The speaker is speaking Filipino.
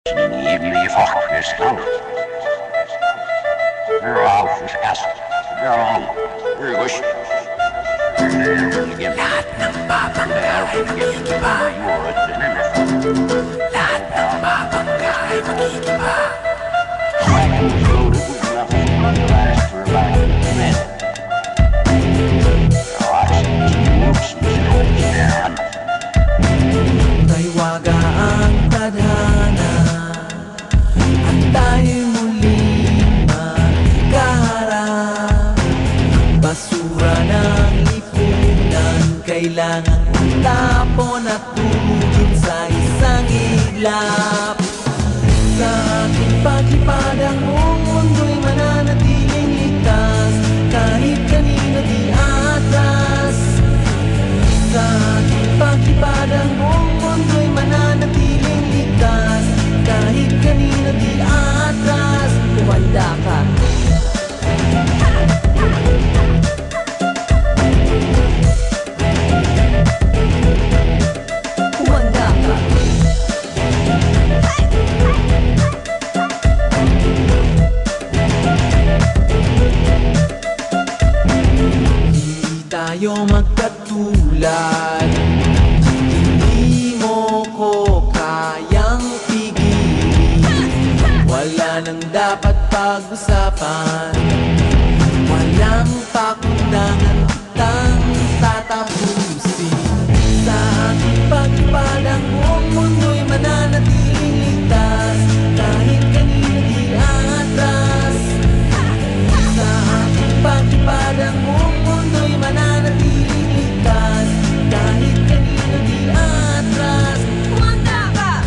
Ni fachbesteld. Verhaal Vergus. Lahat ng babangga ay magigiba. Lahat ng babangga ay magigiba. Taywaga ang tadhana at tayo'y muling magkaharap. Basura ng lipunan kailangan tapon at tumugin sa isang iglap. Sa ating paglipad ang buong mundo'y mananatiling ligtas, kahit kanino di atras. Sa ating paglipad ang buong mundo'y mananatiling ligtas, kahit kanino di atras. Kumanda ka. Kumanda ka. Hindi tayo magkatulad, hindi mo ko kayang pigilin. Wala nang dapat pag-usapan, walang pakundangan kitang tatapusin. Sa ating paglipad ang buong mundo'y mananatiling ligtas, kahit kanino di atras. Sa ating paglipad ang buong mundo'y mananatiling ligtas, kahit kanino di atras. Kumanda ka!